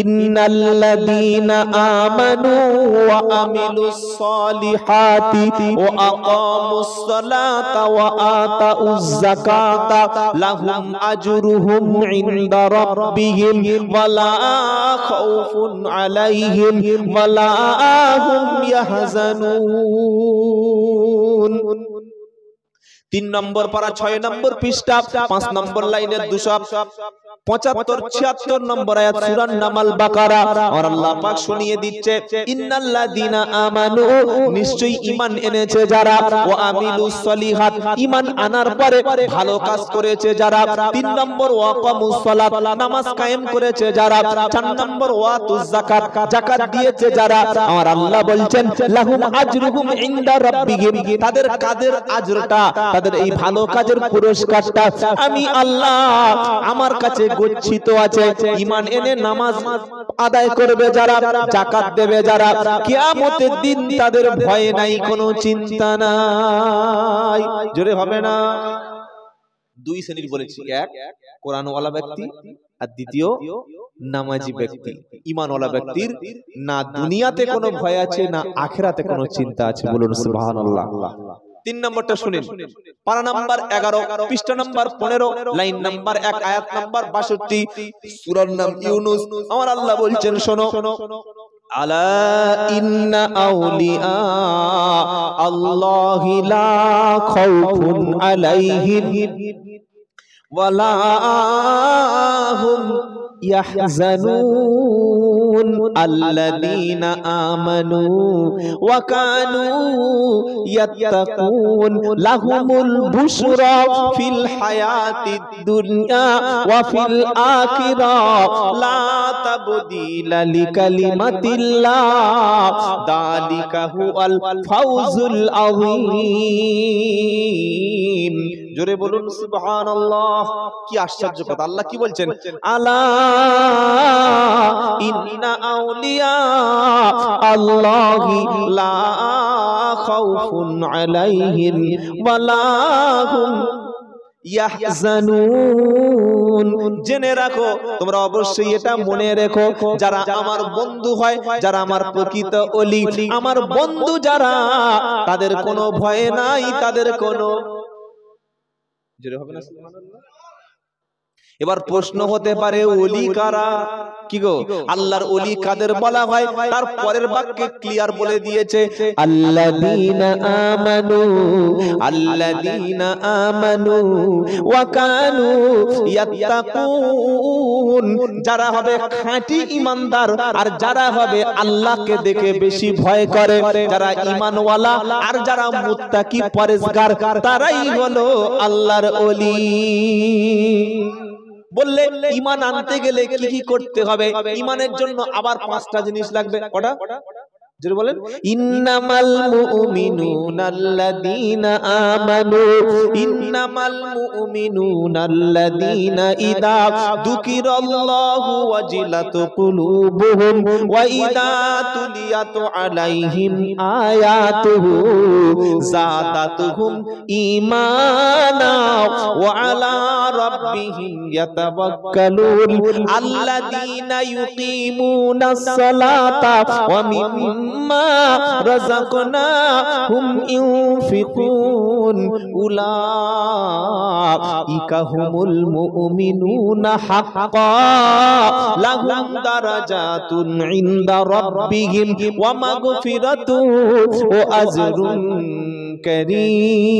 ইন্নাল্লাযীনা আমানু ওয়া আমিলুস সালিহাতি ওয়া আকামুস সালাতা ওয়া আতাউয যাকাতা লাহুম আজরুহুম ইনদা রাব্বিহিম ওয়া লা খাউফুন আলাইহিম ওয়া লা হুম ইয়াহজানুন। 3 নম্বর পারা 6 নম্বর পৃষ্ঠা 5 নম্বর লাইনের 275-76 নম্বর আয়াত সূরা নামাল বাকারা। আর আল্লাহ পাক শুনিয়ে দিচ্ছে ইন্নাল্লাযীনা আমানু, নিশ্চয়ই ঈমান এনেছে যারা, ওয়া আমিলুস সলিহাত, ঈমান আনার পরে ভালো কাজ করেছে যারা। 3 নম্বর ওয়া আকামুস সালাত, নামাজ কায়েম করেছে যারা। 4 নম্বর ওয়া তুজ যাকাত, যাকাত দিয়েছে যারা। আমার আল্লাহ বলছেন লাহুম আজরুহুম ইনদা রাব্বিহিম, তাদের কাজের আজরটা, তাদের এই ভালো কাজের পুরস্কারটা আমি আল্লাহ আমার কাছে গচ্ছিত আছে। ঈমান এনে নামাজ আদায় করবে যারা, যাকাত দেবে যারা, কিয়ামতের দিন তাদের ভয় নাই, কোনো চিন্তা নাই। জোরে হবে না? 2 শ্রেণীর বলেছি, এক কোরআনওয়ালা ব্যক্তি, আর দ্বিতীয় নামাজি ব্যক্তি। ঈমানওয়ালা ব্যক্তির না দুনিয়াতে কোনো ভয় আছে, না আখিরাতে কোনো চিন্তা আছে। বলুন সুবহানাল্লাহ। 3 নম্বরটা শুনেন, পারা নাম্বার 11, পৃষ্ঠা নাম্বার 15, লাইন নাম্বার 1, আয়াত নাম্বার 62, সূরার নাম ইউনূস। আমার আল্লাহ বলছেন শোনো, আলা ইন্না আউলিয়া আল্লাহি লা খাউফুন আলাইহিম ওয়া লা হুম ইয়াহজানুন আল্লাযীনা আমানু ওয়া কানু ইয়াত্তাকুন লাহুমুল বুশরা ফিল হায়াতিদ দুনিয়া ওয়া ফিল আখিরাহ লা তাবদীলা লিকালিমাতিল্লাহ যালিকা হুয়াল ফাওজুল আযীম। জোরে বলুন সুবহানাল্লাহ। কি আশ্চর্য কথা! আল্লাহ কি বলছেন? আলা ইন্না আউলিয়া আল্লাহি লা খাউফুন আলাইহিম ওয়া লা হুম ইয়াহজানুন। জেনে রাখো, তোমরা অবশ্যই এটা মনে রেখো, যারা আমার বন্ধু হয়, যারা আমার প্রকৃত ওলি, আমার বন্ধু যারা, তাদের কোনো ভয় নাই, তাদের কোনো জোরে হবে না সুবহানাল্লাহ। এবার প্রশ্ন হতে পারে, ওলি কারা? কি গো, আল্লাহর ওলি কাদের বলা হয়? তার পরের বাক্যে ক্লিয়ার বলে দিয়েছে, আল্লাযীনা আমানু, আল্লাযীনা আমানু ওয়া কানু ইয়াত্তাকুন। যারা হবে খাঁটি ঈমানদার, আর যারা হবে আল্লাহকে দেখে বেশি ভয় করে, যারা ঈমানওয়ালা আর যারা মুত্তাকি পরেজগার, তারাই হলো আল্লাহর ওলি। বললে ঈমান আনতে গেলে কি কি করতে হবে? ঈমানের জন্য আবার 5টা জিনিস লাগবে। কটা? জোরে বলেন। ইন্নামাল মুমিনুনাল্লাযীনা আমানু, ইন্নামাল মুমিনুনাল্লাযীনা ইযা যুকিরাল্লাহু ওয়াজিলাত কুলুবুহুম ওয়া ইযা তুলিয়াত আলাইহিম আয়াতুহু যাদাতুহুম ঈমানা ওয়া আলা রাব্বিহিম ইয়াতাওয়াক্কালুন আল্লাযীনা ইউকিমুনাস সালাতা ওয়া মিম্মা রাযাকনাহুম ইউনফিকুন উলাইকা হুমুল মুমিনুনা হাক্কান লাহুম দারাজাতুন ইনদা রাব্বিহিম ওয়া মাগফিরাতুন ওয়া আজরুন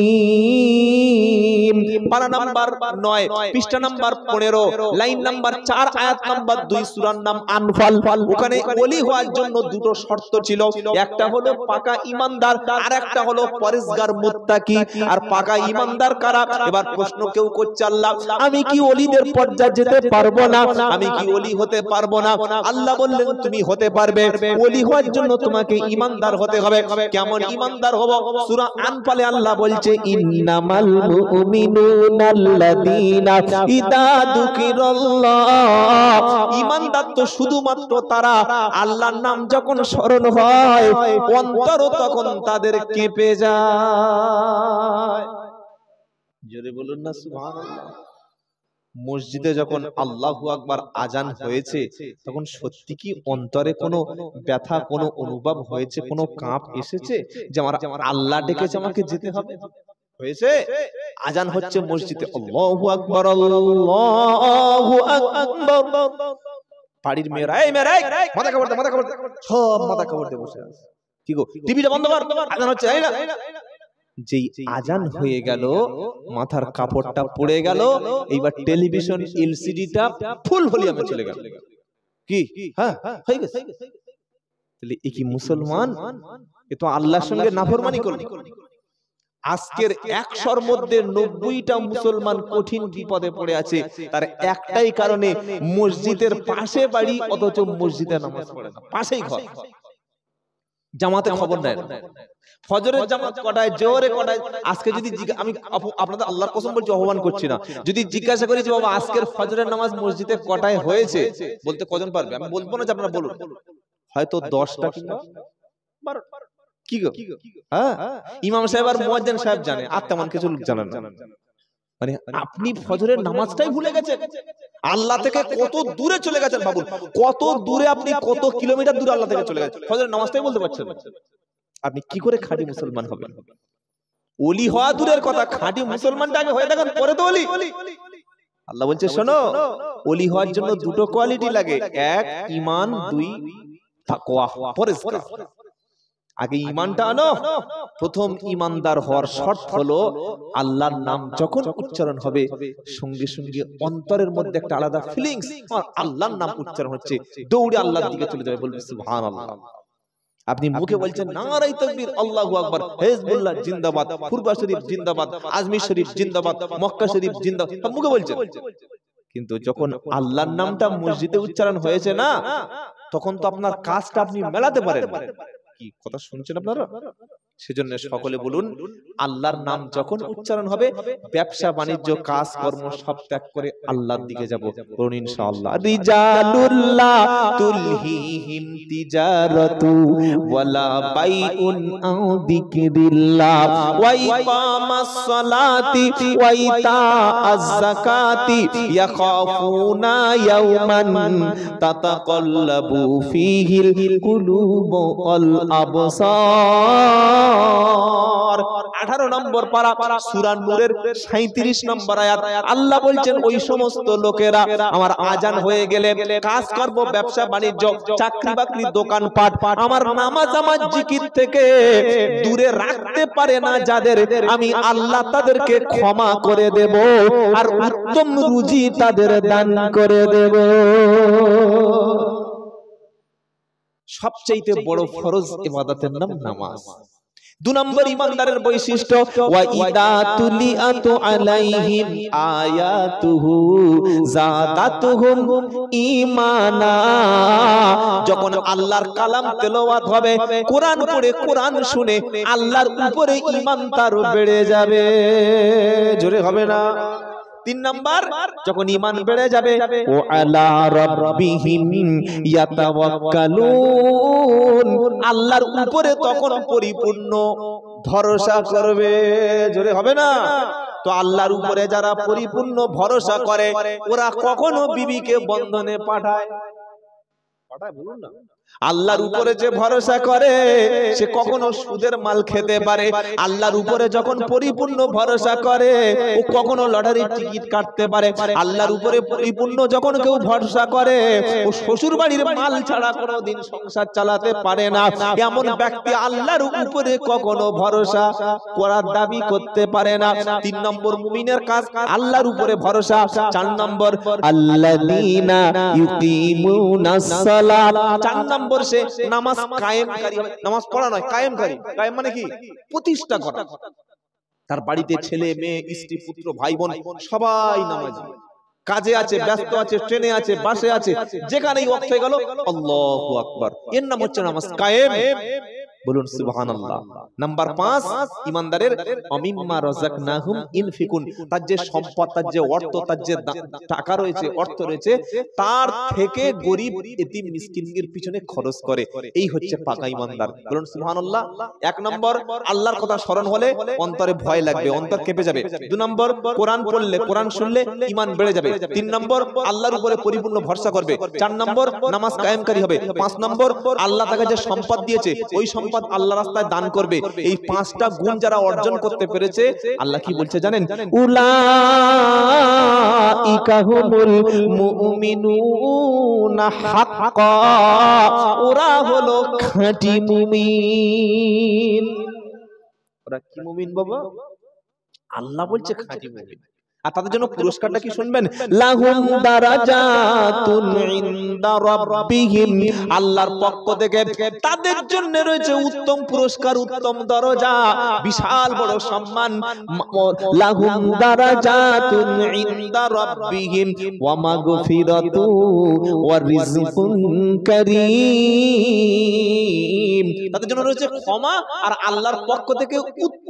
কারীম। পারা নাম্বার 9, পৃষ্ঠা নাম্বার 15, লাইন নাম্বার 4, আয়াত নাম্বার 2, সূরার নাম আনফাল। ওখানে ওলি হওয়ার জন্য দুটো শর্ত ছিল, একটা হলো পাকা ঈমানদার, আর একটা হলো পরেজগার মুত্তাকি। আর পাকা ঈমানদার কারা? এবার প্রশ্ন কেউ করছে, আল্লাহ আমি কি ওলিদের পর্যায়ে যেতে পারবো না? আমি কি ওলি হতে পারবো না? আল্লাহ বললেন তুমি হতে পারবে। ওলি হওয়ার জন্য তোমাকে ঈমানদার হতে হবে। কেমন ঈমানদার হব? সূরা আনফালে আল্লাহ বলছে, ইন্নামাল মুমিনুনাল্লাযীনা ইযা যুকিরাল্লাহ। ঈমানদার তো শুধুমাত্র তারা, আল্লাহর নাম যখন স্মরণ হয় অন্তর তখন তাদের কেঁপে যায়। জোরে বলুন না সুবহানাল্লাহ। মসজিদে যখন আল্লাহু আকবার আজান হয়েছে তখন সত্যি কি অন্তরে কোনো ব্যথা, কোনো অনুভব হয়েছে, কোনো কাঁপ এসেছে যে আমার আল্লাহ ডেকেছে, আমাকে যেতে হবে? হয়েছে? আজান হচ্ছে মসজিদে, আল্লাহু আকবার, আল্লাহু আকবার। বাড়ির মেয়েরা, এই মেয়েরা, মাথা কাপড় দে, মাথা কাপড় দে, সব মাথা কাপড় দিয়ে বসে আছে। কি গো, টিভিটা বন্ধ কর, আজান হচ্ছে, এই না। যেই আজান হয়ে গেল, মাথার কাপড়টা পড়ে গেল, এইবার টেলিভিশন এলসিডিটা ফুল ভলিউমে চলে গেল। কি? হ্যাঁ, হয়ে গেছে। তাহলে এ কি মুসলমান? এ তো আল্লাহর সঙ্গে নাফরমানি করলো। আজকের 100র মধ্যে 90টা মুসলমান কঠিন বিপদে পড়ে আছে। তার একটাই কারণে, মসজিদের পাশে বাড়ি অথচ মসজিদে নামাজ পড়ে না, পাশেই ঘর, জামাতে খবর নেয় না। ফজরের জামাত কটায়, জোহরে কটায়। আজকে যদি আমি আপনাদের আল্লাহর কসম বলছি, আহ্বান করছি না, যদি জিজ্ঞাসা করি যে বাবা আজকের ফজরের নামাজ মসজিদে কটায় হয়েছে, বলতে কজন পারবে? আমি বলবো না যে আপনারা বলুন, হয়তো 10টা কিংবা 12টা। কি গো? হ্যাঁ, ইমাম সাহেব আর মুয়াজ্জিন সাহেব জানে, আর তেমন কিছু লোক জানেন না। মানে আপনি ফজরের নামাজটাই ভুলে গেছেন। আল্লাহ থেকে কত দূরে চলে গেছেন ভাবুন, কত দূরে আপনি, কত কিলোমিটার দূরে আল্লাহ থেকে চলে গেছেন, ফজরের নামাজটাই বলতে পারছেন না। আপনি কি করে খাঁটি মুসলমান হবেন? ওলি হওয়া দূরের কথা, খাঁটি মুসলমানটা আগে হয়ে দেখেন, পরে তো ওলি। আল্লাহ বলছে শোনো, ওলি হওয়ার জন্য দুটো কোয়ালিটি লাগে, এক ঈমান, দুই তাকওয়া, পরহেজগার। আগে ঈমানটা আনো। প্রথম ঈমানদার হওয়ার শর্ত হলো আল্লাহর নাম যখন উচ্চারণ হবে সঙ্গে সঙ্গে অন্তরের মধ্যে একটা আলাদা ফিলিংস, আল্লাহর নাম উচ্চারণ হচ্ছে, দৌড়ে আল্লাহর দিকে চলে যাবে, বলবে সুবহানাল্লাহ। আপনি মুখে বলছেন নারায়ে তাকবীর, আল্লাহু আকবার, হিজবুল্লাহ জিন্দাবাদ, ফুরবা শরীফ জিন্দাবাদ, আজমির শরীফ জিন্দাবাদ, মক্কা শরীফ জিন্দাবাদ, সব মুখে বলছেন। কিন্তু যখন আল্লাহর নামটা মসজিদে উচ্চারণ হয়েছে না, তখন তো আপনার কাজটা আপনি মেলাতে পারেন না। কি কথা শুনছেন আপনারা? সেজন্য সকলে বলুন, আল্লাহর নাম যখন উচ্চারণ হবে, ব্যবসা বাণিজ্য কাজ কর্ম সব ত্যাগ করে আল্লাহর দিকে যাব, বলুন ইনশাআল্লাহ। রিজালুল্লাহ তুলহিহিম তিজারাতু ওয়ালা বাইউন আও যিকরিল্লাহ ওয়া ইকামাস সালাতি ওয়া ইতাআজ যাকাতি ইয়াখাফুনা ইয়াওমান তাতাকাল্লাবু ফীহিল কুলুবু ওয়াল আবসার। 18 নম্বর পারা, সূরা নূরের 37 নম্বর আয়াত। আল্লাহ বলছেন ওই সমস্ত লোকেরা আমার আজান হয়ে গেলে কাজ করব, ব্যবসা বাণিজ্য, চাকরি বাকরি, দোকানপাট, আমার নামাজ আমার জিকির থেকে দূরে রাখতে পারে না যাদের, আমি আল্লাহ তাদেরকে ক্ষমা করে দেব আর উত্তম রুজি তাদের দান করে দেব। সবচেয়ে বড় ফরজ ইবাদতের নাম নামাজ। 2 নম্বর ইমানদারের বৈশিষ্ট্য, ওয়া ইদা তুলিয়াতু আলাইহিম আয়াতুহু যাদাতুহুম ঈমানা। যখন আল্লাহর কালাম তেলাওয়াত হবে, কোরআন পড়ে, কোরআন শুনে আল্লাহর উপরে ঈমান তার বেড়ে যাবে। জোরে হবে না? 3 নাম্বার, যখন ঈমান বেড়ে যাবে, ও আলা রাব্বিহিম ইয়াতাওয়াক্কালুন, আল্লাহর উপরে তখন পরিপূর্ণ ভরসা করবে। জোরে হবে না? তো আল্লাহর উপরে যারা পরিপূর্ণ ভরসা করে, ওরা কখনো বিবিকে বন্ধনে পাঠায়? বলুন না। আল্লাহর উপরে যে ভরসা করে সে কখনো সুদের মাল খেতে পারে। আল্লাহর উপরে যখন পরিপূর্ণ ভরসা করে, ও কখনো লটারির টিকিট কাটতে পারে। আল্লাহর উপরে পরিপূর্ণ যখন কেউ ভরসা করে, ও শ্বশুর বাড়ির মাল ছাড়া কোনোদিন সংসার চালাতে পারে না। এমন ব্যক্তি আল্লাহর উপরে কখনো ভরসা করার দাবি করতে পারে না। 3 নম্বর মুমিনের কাজ আল্লাহর উপরে ভরসা। 4 নম্বর আল্লাযীনা ইউকিমুনাস সালাত। 4 নম্বর সে নামাজ কায়েমকারী হবে। নামাজ পড়া নয়, কায়েমকারী। কায়েম মানে কি? প্রতিষ্ঠা করা। তার বাড়িতে ছেলে মেয়ে, স্ত্রী, পুত্র, ভাই বোন সবাই নামাজি, কাজে আছে, ব্যস্ত আছে, ট্রেনে আছে, বাসে আছে, যেখানেই ওয়াক্ত হয়ে গেল আল্লাহু আকবার, এর নাম হচ্ছে নামাজ কায়েম। বলুন সুবহানাল্লাহ। নাম্বার 5 ইমানদারের অমিম্মা রাযাকনাহুম ইনফিকুন, তার যে সম্পদ, তার যে অর্থ, তার যে টাকা রয়েছে, অর্থ রয়েছে, তার থেকে গরিব এতিম মিসকিনদের পিছনে খরচ করে। এই হচ্ছে পাকা ইমানদার। বলুন সুবহানাল্লাহ। 1 নম্বর আল্লাহর কথা স্মরণ হলে অন্তরে ভয় লাগবে, অন্তর কেঁপে যাবে। 2 নম্বর কোরআন পড়লে, কোরআন শুনলে ঈমান বেড়ে যাবে। 3 নম্বর আল্লাহর উপরে পরিপূর্ণ ভরসা করবে। 4 নম্বর নামাজ কায়েমকারী হবে। 5 নম্বর আল্লাহ তাকে যে সম্পদ দিয়েছে ওই সম্পদ আল্লাহর রাস্তায় দান করবে। এই 5টা গুণ যারা অর্জন করতে পেরেছে, আল্লাহ কি বলছে জানেন? উলাইকা হুমুল মুমিনুনা হাক্কা, ওরা হলো খাঁটি মুমিন। ওরা কি মুমিন বাবা? আল্লাহ বলছে খাঁটি মুমিন। আর তাদের জন্য পুরস্কারটা কি শুনবেন? লাহুম দারাজাতুন ইনদা রাব্বিহিম, আল্লাহর পক্ষ থেকে তাদের জন্য রয়েছে উত্তম পুরস্কার, উত্তম দরজা, বিশাল বড় সম্মান। লাহুম দারাজাতুন ইনদা রাব্বিহিম ওয়া মাগফিরাতু ওয়া রিজকুন কারীম, তাদের জন্য রয়েছে ক্ষমা আর আল্লাহর পক্ষ থেকে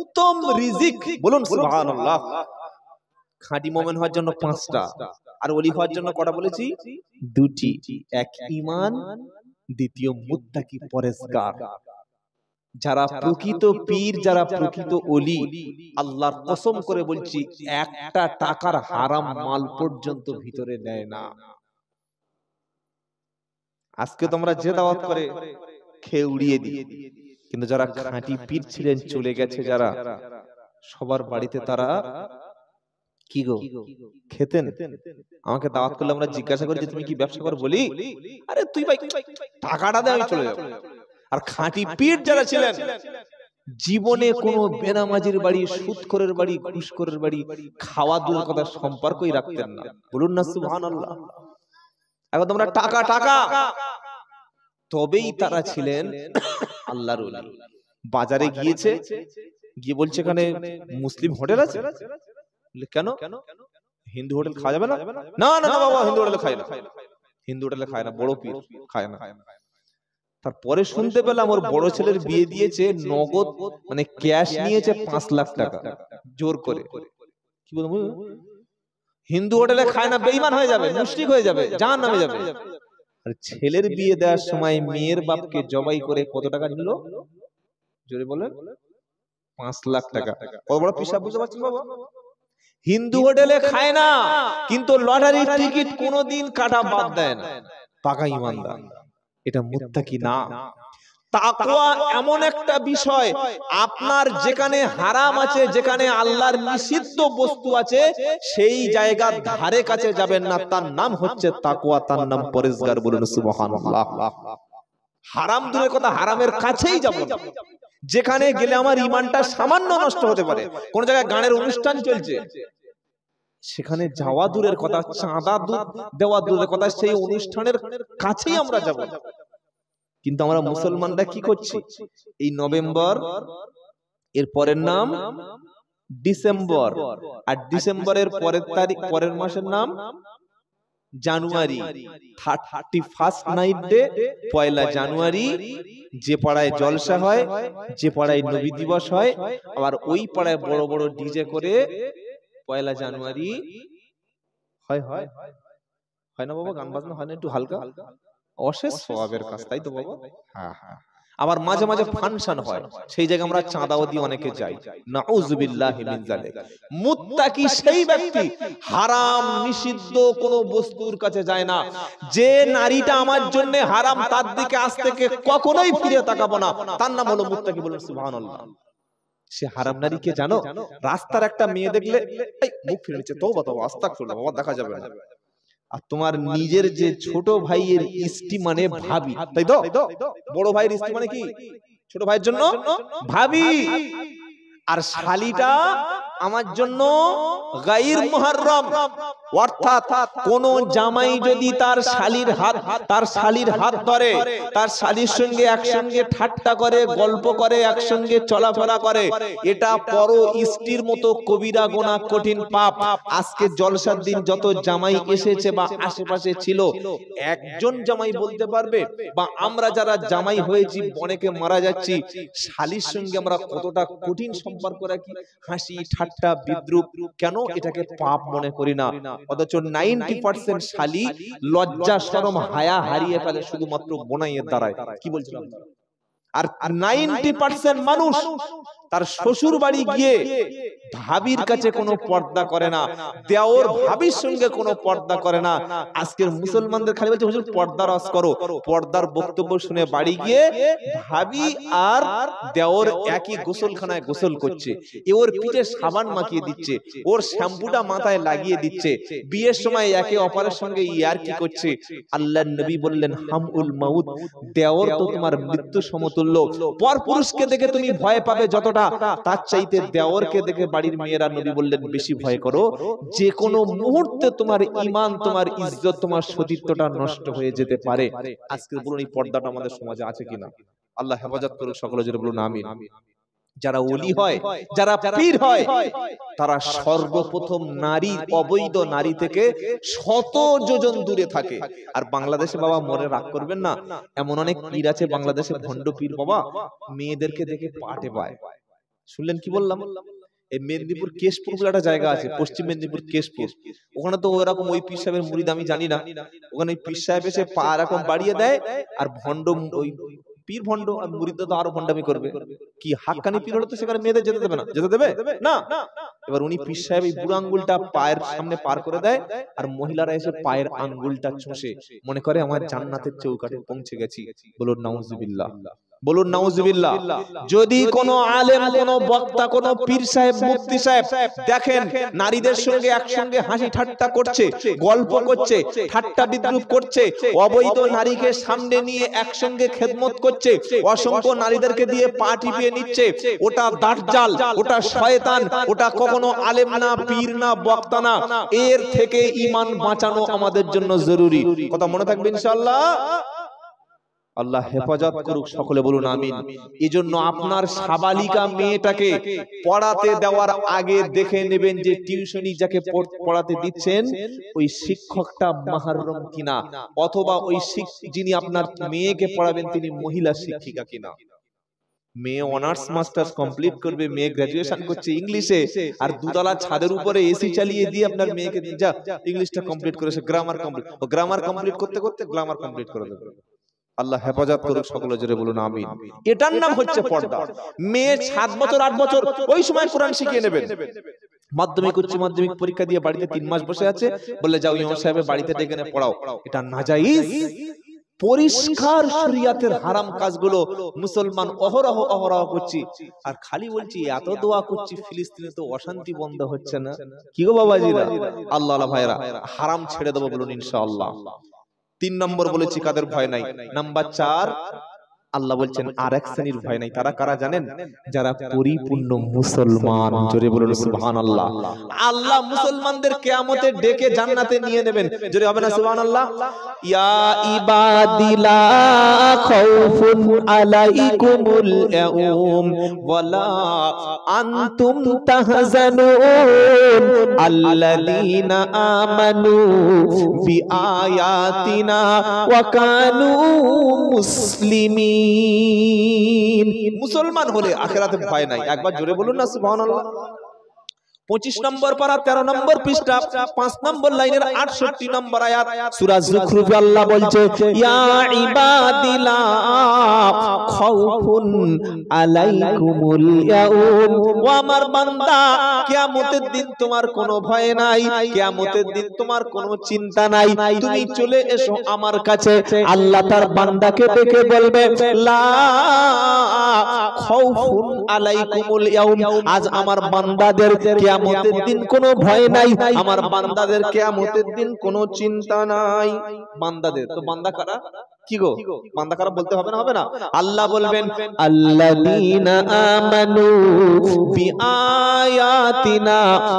উত্তম রিজিক। বলুন সুবহানাল্লাহ। খাঁটি মুমিন হওয়ার জন্য 5টা, আর ওলি হওয়ার জন্য কটা বলেছি? 2টি। 1 ঈমান, দ্বিতীয় মুত্তাকি পরেজগার। যারা প্রকৃত পীর, যারা প্রকৃত ওলি, আল্লাহর কসম করে বলছি, একটা টাকার হারাম মাল পর্যন্ত ভিতরে নেয় না। আজকে তোমরা যে দাওয়াত করে খেয়ে উড়িয়ে দিই, কিন্তু যারা খাঁটি পীর ছিলেন, চলে গেছে যারা, সবার বাড়িতে তারা কি গো খেতেন। আমাকে দাওয়াত করলে আমরা জিজ্ঞাসা করি যে তুমি কি ব্যবসা করো? বলি আরে তুই ভাই টাকাটা দে, আমি চলে যাব। আর খাঁটি পীর যারা ছিলেন, জীবনে কোনো বেনামাজির বাড়ি, সুদখোরের বাড়ি, ঘুষখোরের বাড়ি, খাওয়া দূরের কথা সম্পর্কই রাখতেন না। বলুন না সুবহানাল্লাহ। এখন তোমরা টাকা টাকা, তবেই তারা ছিলেন আল্লাহর ওলি। বাজারে গিয়েছে, গিয়ে বলছে এখানে মুসলিম হোটেল আছে। কেন? হিন্দু হোটেল খাওয়া যাবে না? না না না বাবা, হিন্দু হোটেলে খায় না, হিন্দু হোটেলে খায় না, বড় পীর খায় না। তারপরে শুনতে পেলাম ওর বড় ছেলের বিয়ে দিয়েছে, নগদ মানে ক্যাশ নিয়েছে 5 লাখ টাকা জোর করে। কি বলবো? হিন্দু হোটেলে খায় না, বেঈমান হয়ে যাবে, মুশরিক হয়ে যাবে, জাহান্নামে যাবে। আর ছেলের বিয়ে দেওয়ার সময় মেয়ের বাপকে জবাই করে কত টাকা নিল? জোরে বলেন। 5 লাখ টাকা। কত বড় পিসাব বুঝতে পারছেন বাবা? হিন্দু হোটেলে খায় না, কিন্তু লটারির টিকিট কোনোদিন কাটা বাদ দেয় না। পাকা ঈমানদার। এটা মুত্তাকি না। তাকওয়া এমন একটা বিষয়, আপনার যেখানে হারাম আছে, যেখানে আল্লাহর নিষিদ্ধ বস্তু আছে, সেই জায়গার ধারে কাছে যাবেন না। তার নাম হচ্ছে তাকওয়া, তার নাম পরেজগার। বলুন সুবহানাল্লাহ। হারাম দূরের কথা, হারামের কাছেই যাব না। যেখানে গেলে আমার ঈমানটা সামান্য নষ্ট হতে পারে। কোন জায়গায় গানের অনুষ্ঠান চলছে, সেখানে যাওয়া দূরের কথা, চাঁদা দেওয়া দূরের কথা, সেই অনুষ্ঠানের কাছেই আমরা যাব। কিন্তু আমরা মুসলমানরা কি করছি? এই নভেম্বর, এর পরের নাম ডিসেম্বর, আর ডিসেম্বরের পরের তারিখ, পরের মাসের নাম জানুয়ারি। 31st নাইট ডে, 1 জানুয়ারি, যে পাড়ায় জলসা হয়, যে পাড়ায় নবী দিবস হয়, আবার ওই পাড়ায় বড় বড় ডিজে করে 1 জানুয়ারি হয়। হয় হয় না বাবা? গান বাজনা হয় না একটু হালকা? অশেষ সওয়াবের কাজ, তাই তো বাবা? হ্যাঁ হ্যাঁ। আবার মাঝে মাঝে ফাংশন হয়, সেই জায়গায় আমরা চাঁদাও দিয়ে অনেকে যাই। নাউযুবিল্লাহি মিন যালিক। মুত্তাকি সেই ব্যক্তি হারাম নিষিদ্ধ কোন বস্তুর কাছে যায় না। যে নারীটা আমার জন্য হারাম, তার দিকে আজ থেকে কখনোই ফিরে তাকাবো না, তার নাম হলো মুত্তাকি। বলুন সুবহানাল্লাহ। সে হারাম নারীকে জানো? রাস্তার একটা মেয়ে দেখলে মুখ ফিরে নিচ্ছে, তওবা তওবা আস্তাগফিরুল্লাহ, বাবা দেখা যাবে না। আর তোমার নিজের যে ছোট ভাইয়ের স্ত্রী মানে ভাবি, তাই তো? বড় ভাইয়ের স্ত্রী মানে কি? ছোট ভাইয়ের জন্য ভাবি। আর শালিটা আমার জন্য গায়র মুহাররম। অর্থাৎ কোন জামাই যদি তার শালীর হাত ধরে, তার শালীর সঙ্গে একসঙ্গে ঠাট্টা করে, গল্প করে, একসঙ্গে চলাফেরা করে, এটা পর স্ত্রীর মতো কবিরা গুনাহ, কঠিন পাপ। আজকে জলসার দিন যত জামাই এসেছে বা আশেপাশে ছিল, একজন জামাই বলতে পারবে, বা আমরা যারা জামাই হয়েছি অনেকে মারা যাচ্ছি, শালীর সঙ্গে আমরা কতটা কঠিন সম্পর্ক রাখি, হাসি ঠাট্টা বিদ্রুপ, কেন এটাকে পাপ মনে করি না? অথচ 90% শালী লজ্জা শরম হায়া হারিয়ে ফেলে শুধুমাত্র বোনাইয়ের দ্বারাই। কি বলছিলাম? আর 90% মানুষ তার শ্বশুর বাড়ি গিয়ে ভাবির কাছে কোনো পর্দা করে না, দেওর ভাবির সঙ্গে কোনো পর্দা করে না। আজকের মুসলমানদের খালি বলছে হুজুর পর্দা রস করো, পর্দার বক্তব্য শুনে বাড়ি গিয়ে ভাবি আর দেওর একই গোসলখানায় গোসল করছে, ওর পিঠে সাবান মাখিয়ে দিচ্ছে, ওর শ্যাম্পুটা মাথায় লাগিয়ে দিচ্ছে, বিয়ের সময় একে অপরের সঙ্গে ইয়ারকি করছে। আল্লাহর নবী বললেন হামউল মাউত, দেওর তো তোমার মৃত্যু সমতুল্য। পরপুরুষকে দেখে তুমি ভয় পাবে যতটা, তার চাইতে দেওরকে দেখে বাড়ির মেয়েরা নবী বললেন বেশি ভয় করো। যে কোনো মুহূর্তে তোমার ঈমান, তোমার ইজ্জত, তোমার সতীত্বটা নষ্ট হয়ে যেতে পারে। আজকে বলুন এই পর্দাটা আমাদের সমাজে আছে কিনা? আল্লাহ হেফাজত করুক, সকলে জোরে বলুন আমিন। যারা ওলি হয়, যারা পীর হয়, তারা সর্বপ্রথম নারী, অবৈধ নারী থেকে শত যোজন দূরে থাকে। আর বাংলাদেশে বাবা মনে রাগ করবেন না, এমন অনেক পীর আছে বাংলাদেশে, ভণ্ড পীর বাবা, মেয়েদেরকে দেখে পাটে পায়। শুনলেন কি বললাম? এই মেদিনীপুর কেশপুর বলে একটা জায়গা আছে, পশ্চিম মেদিনীপুর কেশপুর, ওখানে তো ওরকম ওই পীর সাহেবের মুরিদ আমি জানি না, ওখানে পীর সাহেব এসে পা এরকম বাড়িয়ে দেয়, আর ভণ্ড ওই পীর ভণ্ড আর মুরিদ তো আরো ভণ্ডামি করবে। কি হাক্কানি পীর হলে তো সেখানে মেয়েদের যেতে দেবে না, যেতে দেবে না। এবার উনি পীর সাহেব এই বুড়ো আঙ্গুলটা পায়ের সামনে পার করে দেয়, আর মহিলারা এসে পায়ের আঙ্গুলটা চষে, মনে করে আমার জান্নাতের চৌকাঠে পৌঁছে গেছি। বলুন নাউজুবিল্লাহ, বলুন নাউজুবিল্লাহ। যদি কোন আলেম, কোন বক্তা, কোন পীর সাহেব, মুফতি সাহেব দেখেন নারীদের সঙ্গে একসঙ্গে হাসি ঠাট্টা করছে, গল্প করছে, ঠাট্টা বিদ্রুপ করছে, অবৈধ নারীকে সামনে নিয়ে একসঙ্গে খেদমত করছে, অসংখ্য নারীদেরকে দিয়ে পা টিপিয়ে নিচ্ছে, ওটা দাজ্জাল, ওটা শয়তান, ওটা কখনো আলেম না, পীর না, বক্তা না। এর থেকে ঈমান বাঁচানো আমাদের জন্য জরুরি। কথা মনে থাকবে ইনশাআল্লাহ। আল্লাহ হেফাজত করুক, সকলে বলুন আমিন। এজন্য আপনার সাবালিকা মেয়েটাকে পড়াতে দেওয়ার আগে দেখে নেবেন যে টিউশনি যাকে পড়াতে দিচ্ছেন ওই শিক্ষকটা মুহররম কিনা, অথবা ওই যিনি আপনার মেয়েকে পড়াবেন তিনি মহিলা শিক্ষিকা কিনা। মেয়ে অনার্স মাস্টার্স কমপ্লিট করবে, মেয়ে গ্রাজুয়েশন করছে ইংলিশে, আর দুতলা ছাদের উপরে এসি চালিয়ে দিয়ে আপনার মেয়েকে যা ইংলিশটা কমপ্লিট করেছে, গ্রামার কমপ্লিট, ও গ্রামার কমপ্লিট করতে করতে গ্রামার কমপ্লিট করে দেবে। আল্লাহ হেফাজত করুক, সকলে জোরে বলুন আমিন। এটার নাম হচ্ছে পর্দা। মেয়ে 7 বছর 8 বছর ওই সময় কোরআন শিখিয়ে নেবেন। মাধ্যমিক উচ্চ মাধ্যমিক পরীক্ষা দিয়ে বাড়িতে 3 মাস বসে আছে, বলে যাও ইমাম সাহেবের বাড়িতে ডেকে এনে পড়াও, এটা নাজায়েজ। পরিষ্কার শরিয়াতের হারাম কাজগুলো মুসলমান অহরহ করছি, আর খালি বলছি এত দোয়া করছি ফিলিস্তিনে তো অশান্তি বন্ধ হচ্ছে না। কি গো বাবাজিরা, আল্লাহ ভাইরা, হারাম ছেড়ে দেবো বলুন ইনশাআল্লাহ। 3 নম্বর বলেছি কাদের ভয় নাই। নাম্বার 4 আল্লাহ বলছেন আরেক শ্রেণীর ভয় নাই। তারা কারা জানেন? যারা পরিপূর্ণ মুসলমান। জোরে বলুন সুবহানাল্লাহ। আল্লাহ মুসলমানদের কিয়ামতে ডেকে জান্নাতে নিয়ে নেবেন। জোরে হবে না সুবহানাল্লাহ? ইয়া ইবাদিলা খাউফুন আলাইকুমুল ইয়াউম ওয়ালা আনতুম তাহজানুন আল্লাযীনা আমানু বিআয়াতিনা ওয়া কানু মুসলিমিন। মুসলমান হলে আখিরাতে ভয় নাই। একবার জোরে বলুন না সুবহানাল্লাহ। 25 নম্বর পারা 13 নম্বর পৃষ্ঠা 5 নম্বর লাইনের 68 নম্বর আয়াত সূরা যুখরুফে আল্লাহ বলছে ইয়া ইবাদিলা খাউফুন আলাইকুমুল ইয়াউম, ও আমার বান্দা কিয়ামতের দিন তোমার কোনো ভয় নাই, কিয়ামতের দিন তোমার কোনো চিন্তা নাই, তুমি চলে এসো আমার কাছে। আল্লাহ তার বান্দাকে ডেকে বলবে লা খাউফুন আলাইকুমুল ইয়াউম, আজ আমার বান্দাদের কিয়ামতের দিন কোনো ভয় নাই, আমার বান্দাদের কিয়ামতের দিন কোনো চিন্তা নাই। বান্দাদের তো বান্দা কারা? কি গো বান্দা খারাপ বলতে হবে না, হবে না? আল্লাহ বলবেন আল্লাযীনা আমানু বিআয়াতিনা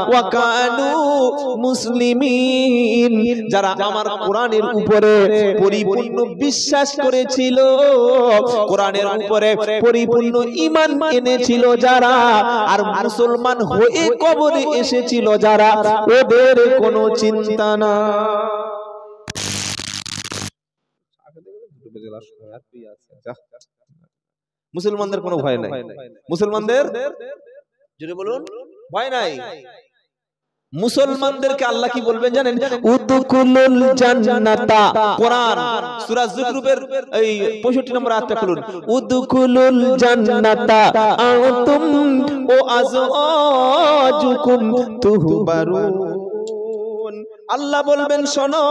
ওয়া কানু মুসলিমিন, যারা আমার কোরআনের উপরে পরিপূর্ণ বিশ্বাস করেছিল, কোরআনের উপরে পরিপূর্ণ ঈমান এনেছিল যারা, আর মুসলমান হয়ে কবরে এসেছিল যারা, ওদের কোনো চিন্তা না। মুসলমানদের কোনো ভয় নাই, মুসলমানদের জোরে বলুন ভয় নাই। মুসলমানদেরকে আল্লাহ কি বলবেন জানেন? উদখুলুল জান্নাতা, কোরআন সূরা যুখরুফের এই 65 নম্বর আয়াতটা খুলুন। উদখুলুল জান্নাতা আনতুম ও আযওয়াজুকুম তুহবারুন। আল্লাহ বলবেন শোনো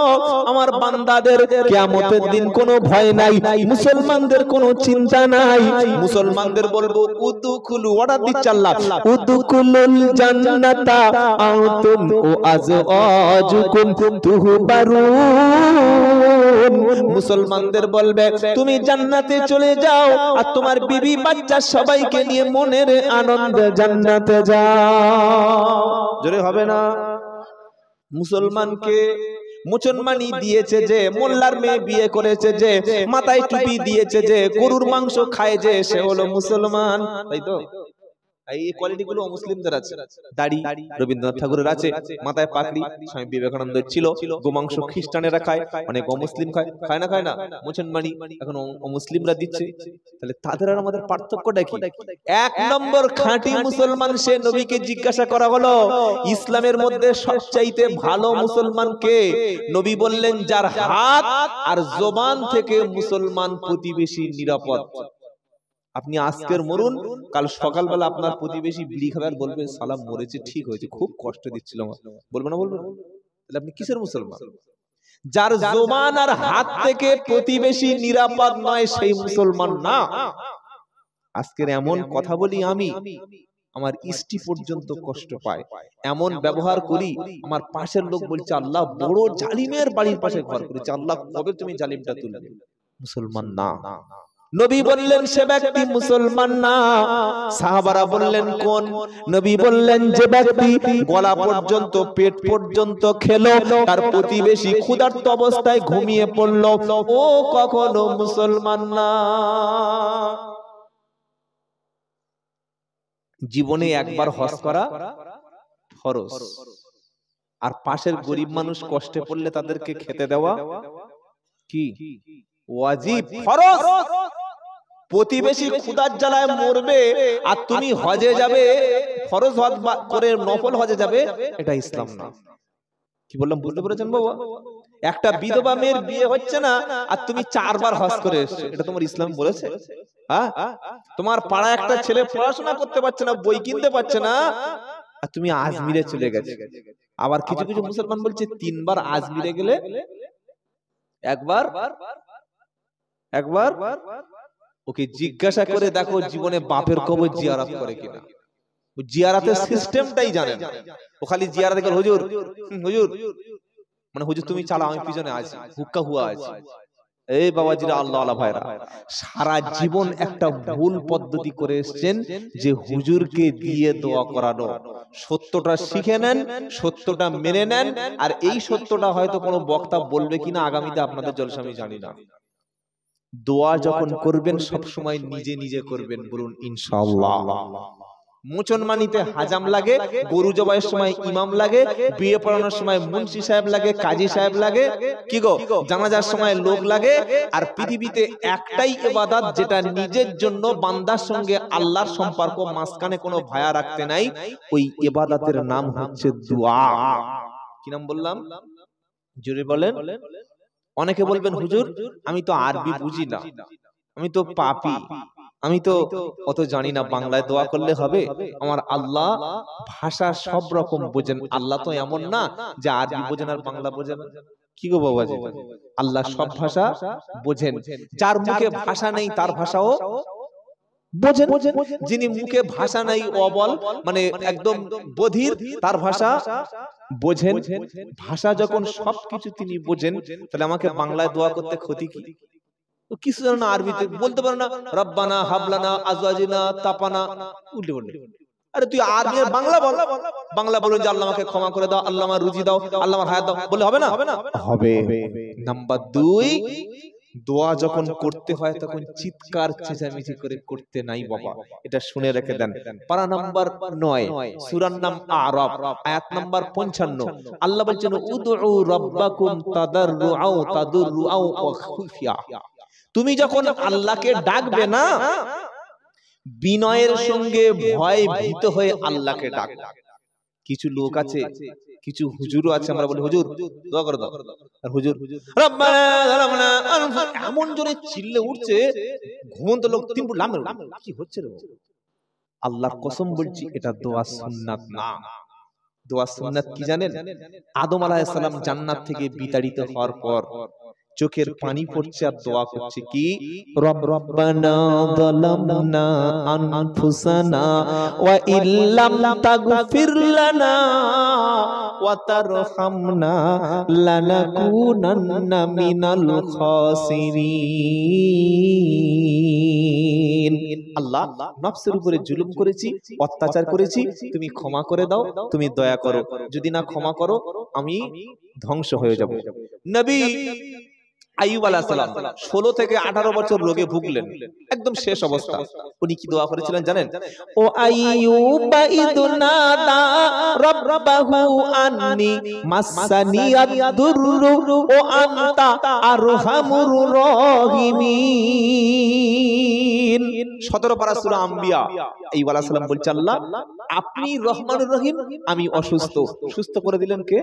আমার বান্দাদের কিয়ামতের দিন কোনো ভয় নাই, মুসলমানদের কোনো চিন্তা নাই। মুসলমানদের বলবো উদখুলু, অর্ডার দিচ্ছে আল্লাহ, উদখুলুল জান্নাতা আনতুম ও আযওয়াজুকুম তুহবারুন। মুসলমানদের বলবে তুমি জান্নাতে চলে যাও, আর তোমার বিবি বাচ্চা সবাইকে নিয়ে মনের আনন্দে জান্নাতে যাও। জোরে হবে না? মুসলমানকে মুসলমানি দিয়েছে যে, মোল্লার মেয়ে বিয়ে করেছে যে, মাথায় টুপি দিয়েছে যে, গরুর মাংস খায় যে, সে হলো মুসলমান, তাই তো? এই কোয়ালিটি গুলো মুসলিমদের আছে। দাড়ি রবীন্দ্রনাথ ঠাকুরের আছে, মাথায় পাগড়ি স্বামী বিবেকানন্দের ছিল, গোমাংস খ্রিস্টানেরা খায়, অনেক অমুসলিম খায়, খায় না খায় না? মুসলমানি এখন অমুসলিমরা দিচ্ছে, তাহলে তাদের আর আমাদের পার্থক্যটা কি? এক নম্বর খাঁটি মুসলমান সে, নবীকে জিজ্ঞাসা করা হলো ইসলামের মধ্যে সবচাইতে ভালো মুসলমান কে? নবী বললেন যার হাত আর জবান থেকে মুসলমান প্রতিবেশী নিরাপদ। আপনি আজকের মরুন, কাল সকালবেলা আপনার প্রতিবেশী বিড়ি খাবার বলবেন সালাম মরেছে, ঠিক হয়েছে, খুব কষ্ট দিচ্ছিল, বলবো না? বলবেন। তাহলে আপনি কিসের মুসলমান? যার জবান আর হাত থেকে প্রতিবেশী নিরাপদ নয় সেই মুসলমান না। আজকের এমন কথা বলি আমি, আমার স্ত্রী পর্যন্ত কষ্ট পায়, এমন ব্যবহার করি, আমার পাশের লোক বলছে আল্লাহ বড় জালিমের বাড়ির পাশে ঘর করেছে, আল্লাহ কবে তুমি জালিমটা তুলবে? মুসলমান না। নবী বললেন সে ব্যক্তি মুসলমান না। সাহাবারা বললেন কোন? নবী বললেন যে ব্যক্তি গলা পর্যন্ত পেট পর্যন্ত খেলো, তার প্রতিবেশী ক্ষুধার্ত অবস্থায় ঘুমিয়ে পড়লো, ও কখনো মুসলমান না। জীবনে একবার হজ করা ফরজ, আর পাশের গরিব মানুষ কষ্টে পড়লে তাদেরকে খেতে দেওয়া কি ওয়াজিব, ফরজ। প্রতিবেশী ক্ষুধার জ্বালায় মরবে আর তুমি হজে যাবে, ফরজ হজ করে নফল হজে যাবে, এটা ইসলাম না। কি বললাম বুঝতে পেরেছেন বাবা? একটা বিধবা মেয়ের বিয়ে হচ্ছে না আর তুমি 4 বার হজ করে এসেছো, এটা তোমার ইসলাম বলেছে? হ্যাঁ, তোমার পাড়া একটা ছেলে পড়াশোনা করতে পারছে না, বই কিনতে পারছে না, আর তুমি আজমিরে চলে গেছে। আবার কিছু কিছু মুসলমান বলছে 3 বার আজমিরে গেলে একবার ওকে জিজ্ঞাসা করে দেখো জীবনে বাপের কবর জিয়ারত করে কিনা। ও জিয়ারতের সিস্টেমটাই জানে না, ও খালি জিয়ারত করে হুজুর হুজুর, মানে হুজুর তুমি চালাও আমি পিছনে আছি, হুক্কা হুয়া আছি। এই বাবাজিরা, আল্লাহ আল্লাহ ভাইরা, সারা জীবন একটা ভুল পদ্ধতি করে এসেছেন যে হুজুরকে দিয়ে দোয়া করানো। সত্যটা শিখে নেন, সত্যটা মেনে নেন, আর এই সত্যটা হয়তো কোনো বক্তা বলবে কিনা আগামীতে আপনাদের জলসা আমি জানি না। দোয়া যখন করবেন সব সময় নিজে নিজে করবেন, বলুন ইনশাআল্লাহ। মুসলমানিতে হাজাম লাগে, গরু জবাইয়ের সময় ইমাম লাগে, বিয়ে পড়ানোর সময় মুন্সি সাহেব লাগে, কাজী সাহেব লাগে, কি গো জানাজার সময় লোক লাগে। আর পৃথিবীতে একটাই ইবাদত যেটা নিজের জন্য বান্দার সঙ্গে আল্লাহর সম্পর্ক, মাঝখানে কোনো ভায়া রাখতে নাই, ওই ইবাদতের নাম হচ্ছে দোয়া। কি নাম বললাম? জোরে বলেন। অনেকে বলবেন হুজুর আমি তো আরবি বুঝি না, আমি তো পাপী, আমি তো অত জানি না, বাংলায় দোয়া করলে হবে? আমার আল্লাহ ভাষা সব রকম বোঝেন, আল্লাহ তো এমন না যে আরবি বোঝেন আর বাংলা বোঝেন। কি গো বাবাজি, আল্লাহ সব ভাষা বোঝেন। যার মুখে ভাষা নেই তার ভাষাও বোঝেন, যিনি মুখে ভাষা নাই অবল মানে একদম বধির, তার ভাষা বোঝেন। ভাষা যখন সবকিছু তিনি বোঝেন, তাহলে আমাকে বাংলায় দোয়া করতে ক্ষতি কি? কিছু জানো না, আরবিতে বলতে পারো না রব্বানা হাবলানা আজওয়াজিনা তাপানা, উল্টে বললে। আরে তুই আরবি বাংলা বল, বাংলা বলুন যে আল্লাহ আমাকে ক্ষমা করে দাও, আল্লাহ আমার রুজি দাও, আল্লাহ আমার হায়াত দাও, বলে হবে না? হবে। নাম্বার 2, দোয়া যখন করতে হয় তখন চিৎকার চেঁচামেচি করে করতে নাই বাবা, এটা শুনে রেখে দেন। পারা নাম্বার 9, সূরার নাম আরাফ, আয়াত নাম্বার 55। আল্লাহ বলছেন উদউ রাব্বাকুম তাদাররুআও তাদুররুআও ওয়া খুফিয়া। তুমি যখন আল্লাহকে ডাকবে না, বিনয়ের সঙ্গে ভয় ভীত হয়ে আল্লাহকে ডাকবে। কিছু লোক আছে, কিছু হুজুরও আছে, আমরা বলি হুজুর দোয়া করে দাও, আর হুজুর রব্বানা যালামনা আনফুসানা এমন জোরে চিল্লে উঠছে, ঘুমন্ত লোক তিন ফুট লামে, কি হচ্ছে রে? আল্লাহর কসম বলছি এটা দোয়া সুন্নাত না। দোয়া সুন্নাত কি জানেন? আদম আলাইহিস সালাম জান্নাত থেকে বিতাড়িত হওয়ার পর চোখের পানি পড়ছে আর দোয়া করছে কি, রব্বানা যালামনা আনফুসানা ওয়া ইল্লাম তাগফির লানা ওয়া তারহামনা লানাকুনান্না মিনাল খাসিরিন। আল্লাহ, নফসের উপরে জুলুম করেছি, অত্যাচার করেছি, তুমি ক্ষমা করে দাও, তুমি দয়া করো, যদি না ক্ষমা করো আমি ধ্বংস হয়ে যাব। নবী আইয়ুব আলাইহিস সালাম 16 থেকে 18 বছর রোগে ভুগলেন, একদম শেষ অবস্থা। উনি কি দোয়া করেছিলেন জানেন? ও আইয়ুব ইদনাদা রাব্বাহু আন্নি মাসানিয়াদ-দুররু ও আনতা আরহামুর রাহিমিন। 17 পারা সূরা আম্বিয়া। আইয়ুব আলাইহিস সালাম বলছে আল্লাহ আপনি রহমানুর রহিম, আমি অসুস্থ, সুস্থ করে দিলেন কে?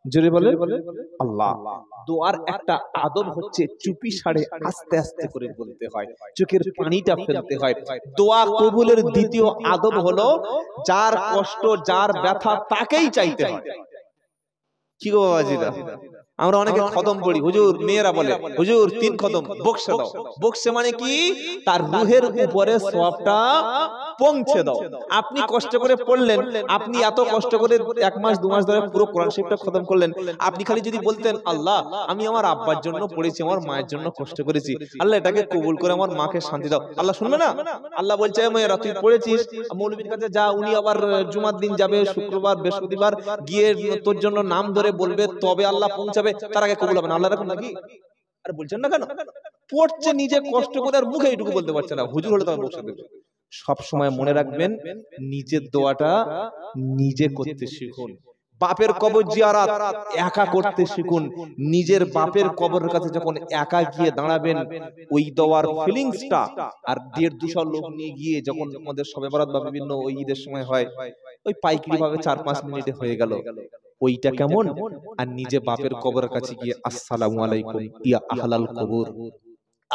জোরে বলেন আল্লাহ। দোয়ার একটা আদব হচ্ছে চুপি সাড়ে আস্তে আস্তে করে বলতে হয়, চোখের পানিটা ফেলতে হয়। দোয়া কবুলের দ্বিতীয় আদব হলো যার কষ্ট, যার ব্যথা তাকেই চাইতে হয়। কি গো বাবাজিরা, আমরা অনেকে খতম পড়ি, হুজুর মেয়েরা বলে হুজুর 3 খতম বক্সে দাও। বক্সে মানে কি? তার রুহের উপরে সওয়াবটা পৌঁছে দাও। আপনি কষ্ট করে পড়লেন, আপনি এত কষ্ট করে 1 মাস 2 মাস ধরে পুরো কোরআন শরীফটা খতম করলেন, আপনি খালি যদি বলতেন আল্লাহ আমি আমার আব্বার জন্য পড়েছি, আমার মায়ের জন্য কষ্ট করেছি, আল্লাহ এটাকে কবুল করে আমার মাকে শান্তি দাও, আল্লাহ শুনবে না? আল্লাহ বলছে মেয়েরা তুই পড়েছিস, মৌলবীর কাছে যা, উনি আবার জুমার দিন যাবে, শুক্রবার বৃহস্পতিবার গিয়ে তোর জন্য নাম ধরে বলবে, তবে আল্লাহ পৌঁছাবে, তার আগে কবুল হবে না। আল্লাহ এরকম নাকি? আরে বলছেন না কেন? পড়ছে নিজে কষ্ট করে আর মুখে এইটুকু বলতে পারছে না, হুজুর হলে তবে বক্সা দেবে। সব সময় মনে রাখবেন নিজের দোয়াটা নিজে করতে শিখুন। বাপের কবর জিয়ারাত একা করতে শিখুন। নিজের বাপের কবরের কাছে যখন একা গিয়ে দাঁড়াবেন, ওই দোয়ার ফিলিংসটা আর 150-200 লোক নিয়ে গিয়ে যখন আমাদের শবে বরাত বা বিভিন্ন ওই ঈদের সময় হয়, ওই পাইকারি ভাবে 4-5 মিনিটে হয়ে গেল, ওইটা কেমন? আর নিজে বাপের কবরের কাছে গিয়ে আসসালামু আলাইকুম ইয়া আহলাল কবর,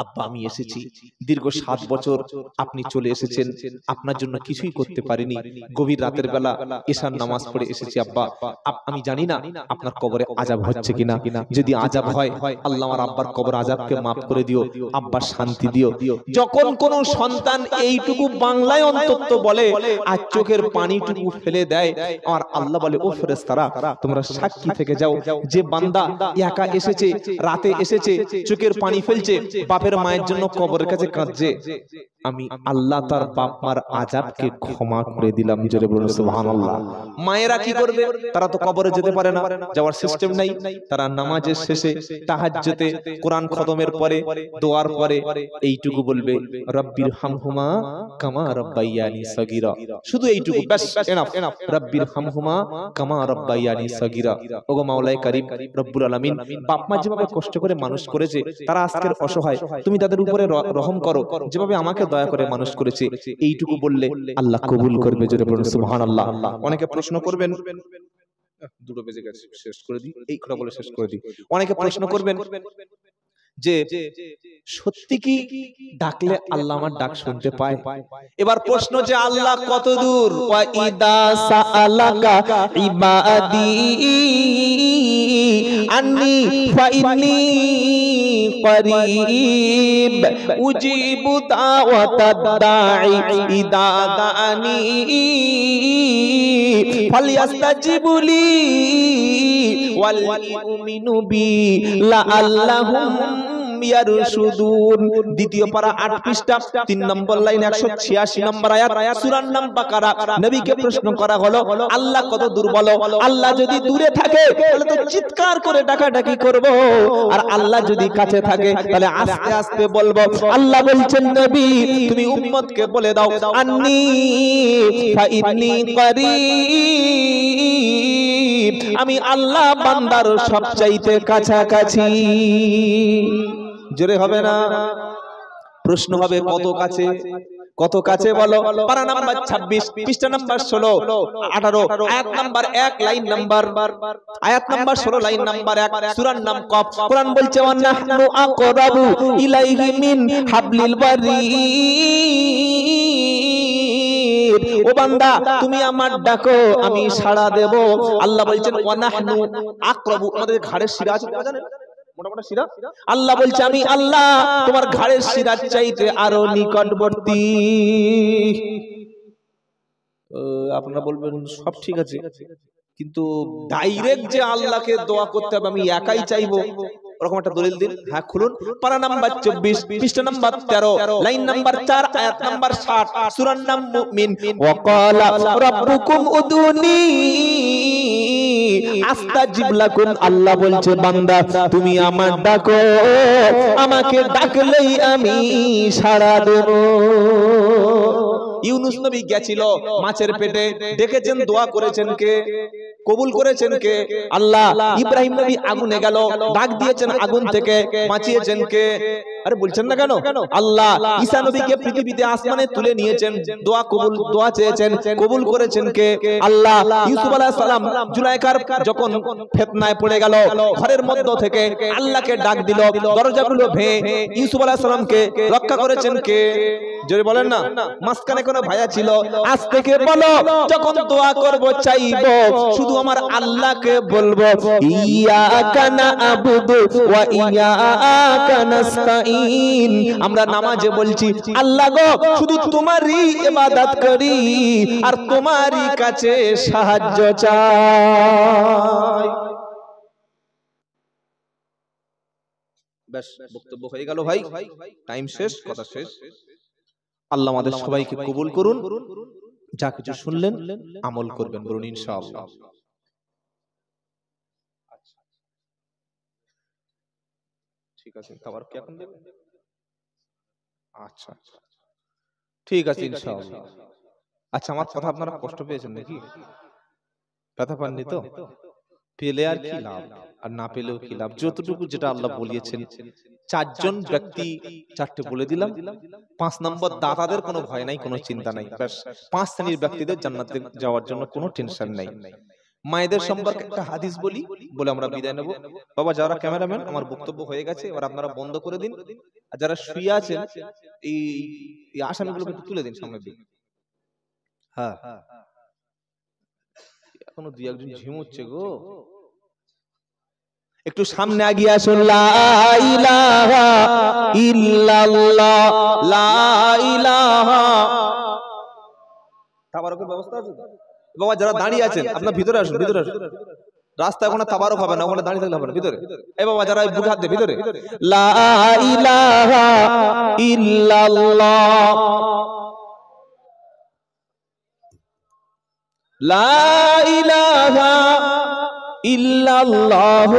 আব্বা আমি এসেছি, দীর্ঘ 7 বছর আপনি চলে এসেছেন, আপনার জন্য কিছুই করতে পারিনি, গভীর রাতের বেলা এশার নামাজ পড়ে এসেছি আব্বা, আমি জানি না আপনার কবরে আযাব হচ্ছে কিনা, যদি আযাব হয় আল্লাহ আমার আব্বার কবর আযাবকে maaf করে দিও, আব্বার শান্তি দিও। যখন কোন সন্তান এইটুকু বাংলায় অন্তত বলে আর চোখের পানিটুকু ফেলে দেয়, আর আল্লাহ বলে ও ফেরেশতারা তোমরা সাক্ষী থেকে যাও, যে বান্দা একা এসেছে, রাতে এসেছে, চোখের পানি ফেলছে, বাপের মায়ের জন্য কবরের কাছে কাঁদছে, আমি আল্লাহ তার বাপ মার আযাবকে ক্ষমা করে দিলাম। জোরে বলুন সুবহানাল্লাহ। মায়েরা কি করবে? তারা তো কবরে যেতে পারে না, যাওয়ার সিস্টেম নাই, তারা নামাজের শেষে তাহাজ্জুদে কোরআন খতমের পরে দোয়ার পরে এইটুকু বলবে রব্বির হামহুমা কামা রাব্বায়ানি সগীরা, শুধু এইটুকু ব্যাস, এনাফ। রব্বির হামহুমা কামা রাব্বায়ানি সগীরা। ওগো মাওলাই কারীম রব্বুল আলামিন, বাপ মা যেভাবে কষ্ট করে মানুষ করেছে, তারা আজকের অসহায়, তুমি তাদের উপরে রহম করো, যেভাবে আমাকে দয়া করে মানুষ করেছে, এইটুকু বললে আল্লাহ কবুল করবে। জোরে বলুন সুবহানাল্লাহ। অনেকে প্রশ্ন করবেন, দুটো বেজে গেছে, শেষ করে দিই, এই কথা বলে শেষ করে দিই। অনেকে প্রশ্ন করবেন যে সত্যি কি ডাকলে আল্লাহ আমার ডাক শুনতে পায়? এবার প্রশ্ন যে আল্লাহ কত দূর? ওয়া ইদা সাআলাকা ইবাদি আন্নি ফাইন্নি করিব উজিবু দাওয়াতাদ দাঈ ইদা দাআনি ফালইস্তাজিবুলি ওয়াল ইউমিনু বি লাআল্লাহুম ইয়ারশুদুন। দ্বিতীয় পারা 8 পৃষ্ঠা 3 নম্বর লাইন 186 নম্বর আয়াত, সূরার নাম বাকারা। নবীকে প্রশ্ন করা হলো আল্লাহ কত দূর বলো? আল্লাহ যদি দূরে থাকে তাহলে তো চিৎকার করে ডাকাডাকি করব, আর আল্লাহ যদি কাছে থাকে তাহলে আস্তে আস্তে বলবো। আল্লাহ বলছেন নবী তুমি উম্মতকে বলে দাও আন্নী ফা ইন্নী করিব, আমি আল্লাহ বান্দার সবচাইতে কাছাকাছি। জোরে হবে না? প্রশ্ন হবে কত কাছে? কত কাছে বলো? পারা নাম্বার 26 পৃষ্ঠা নাম্বার 16 18 আয়াত নাম্বার 1 লাইন নাম্বার আয়াত নাম্বার 16 লাইন নাম্বার 1 সূরার নাম কফ। কোরআন বলছে ওয়ানাহনু আকরাবু ইলাইহি মিন হাবলিল ওয়ারিদ। ও বান্দা তুমি আমার ডাকো আমি সাড়া দেব। আল্লাহ বলছেন ওয়ানাহনু আকরাবু, আমাদের ঘাড়ের শিরা আছে জানেন, মোটা শিরা। আল্লাহ বলছে আমি আল্লাহ তোমার ঘাড়ের শিরার চাইতে আরো নিকটবর্তী। আপনারা বলবেন সব ঠিক আছে, কিন্তু ডাইরেক্ট যে আল্লাহকে দোয়া করতে হবে আমি একাই চাইবো ওরকম একটা দলিল দিন। হ্যাঁ খুলুন পারা নাম্বার 24 পৃষ্ঠা নাম্বার 13 লাইন নাম্বার 4 আয়াত নাম্বার 60 সূরার নাম মুমিন। ওয়া ক্বালা রাব্বুকুম উদুনি আস্তাজিব লাকুম। আল্লাহ বলছে বান্দা তুমি আমার ডাকো, আমাকে ডাকলেই আমি সাড়া দেব। ইউনুস নবী গেছিল মাছের পেটে, দেখেছেন দোয়া করেছেন কে? কবুল করেছেন কে? আল্লাহ। ইব্রাহিম নবী আগুনে গেল, ডাক দিয়েছেন আগুন থেকে, বাঁচিয়েছেন কে? আরে বলছেন না কেন? আল্লাহ। ঈসা নবীকে পৃথিবীতে আসমানে তুলে নিয়েছেন, দোয়া কবুল, দোয়া চেয়েছেন, কবুল করেছেন কে? আল্লাহ। ইউসুফ আলাইহিস সালাম জুলাইখার যখন ফিতনায় পড়ে গেল, ঘরের মধ্য থেকে আল্লাহকে ডাক দিল, দরজাগুলো ভেঙে ইউসুফ আলাইহিস সালামকে রক্ষা করেছেন কে? জোরে বলেন না। মাঝখানে কোনো ভাইয়া ছিল? আজ থেকে বলো যখন দোয়া করব চাইবো শুধু আমার আল্লাহকে বলবো, ইয়াকা না'বুদু ওয়া ইয়াকা নাস্তাঈন। আমরা নামাজে বলছি আল্লাহ গো শুধু তোমারই ইবাদত করি আর তোমারই কাছে সাহায্য চাই। বেশ, বক্তব্য হয়ে গেল ভাই, টাইম শেষ, কথা শেষ। আল্লাহ আমাদের সবাইকে কবুল করুন, যা কিছু শুনলেন আমল করবেন, বলুন ইনশাআল্লাহ। ঠিক আছে, খাবার কি এখন দেবেন? আচ্ছা ঠিক আছে ইনশাআল্লাহ। আচ্ছা আমার কথা আপনারা কষ্ট পেয়েছেন নাকি? ব্যথা পাননি তো? পেলে আর কি লাভ, আর না পেলেও কি লাভ? যতটুকু যেটা আল্লাহ বলিয়েছেন, 4 জন ব্যক্তি 4টে বলে দিলাম। 5 নম্বর দাতাদের কোনো ভয় নাই, কোনো চিন্তা নাই। ব্যাস 5 শ্রেণীর ব্যক্তিদের জান্নাতে যাওয়ার জন্য কোনো টেনশন নাই। মায়েদের সম্পর্কে একটা হাদিস বলি, বলে আমরা বিদায় নেব। বাবা যারা ক্যামেরাম্যান, আমার বক্তব্য হয়ে গেছে, এবার আপনারা বন্ধ করে দিন। আর যারা শুয়ে আছেন এই আসামিগুলোকে একটু তুলে দিন সামনের দিকে। হ্যাঁ এখনো 2-1 জন ঝিমুচ্ছে গো, একটু সামনে আগিয়ে আসুন। লা ইলাহা ইল্লাল্লাহ, লা ইলাহা। তাবারকের ব্যবস্থা আছে বাবা? যারা দাঁড়িয়ে আছেন আপনারা ভিতরে আসুন, ভিতরে আসুন। রাস্তা এখন তাবারক হবে না, ওখানে দাঁড়িয়ে থাকলে হবে না, ভিতরে। এই বাবা যারা বুকে হাত দিয়ে ভিতরে। লা ইলাহা ইল্লাল্লাহ, লা ইলাহা ইল্লাল্লাহ,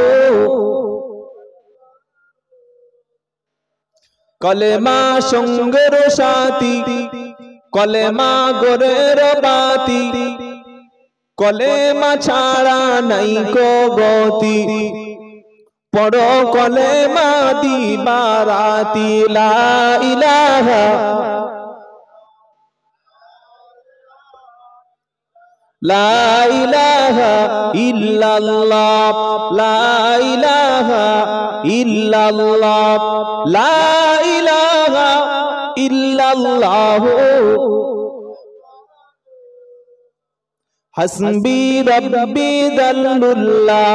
কলেমা সঙ্গের সাথী, কলেমা গোরের বাতি, কলেমা ছাড়া নাই কো গতি, পড়ো কলেমা দিবারাতি। লা ইলাহা লা ইলাহা ইল্লাল্লাহ, লা ইলাহা ইল্লাল্লাহ, লা ইলাহা ইল্লাল্লাহ, হাসবি রাব্বি দাল্লুল্লাহ,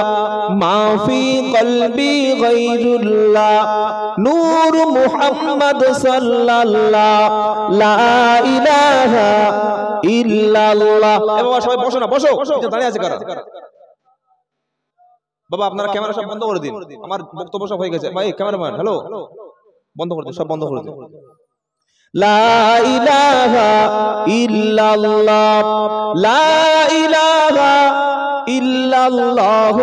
মা ফি কলবি গায়রুল্লাহ, নূর মুহাম্মদ সাল্লাল্লাহ, লা ইলাহা ইল্লাল্লাহ। এ বাবা সবাই বসো না, বসো। দাঁড়িয়ে আছে কারা? বাবা আপনারা ক্যামেরা সব বন্ধ করে দিন, আমার বক্তব্য সব হয়ে গেছে। ভাই ক্যামেরাম্যান, হ্যালো, বন্ধ করে দিন, সব বন্ধ করে দিন। লা ইলাহা ইল্লাল্লাহ, লা ইলাহা ইল্লাল্লাহ।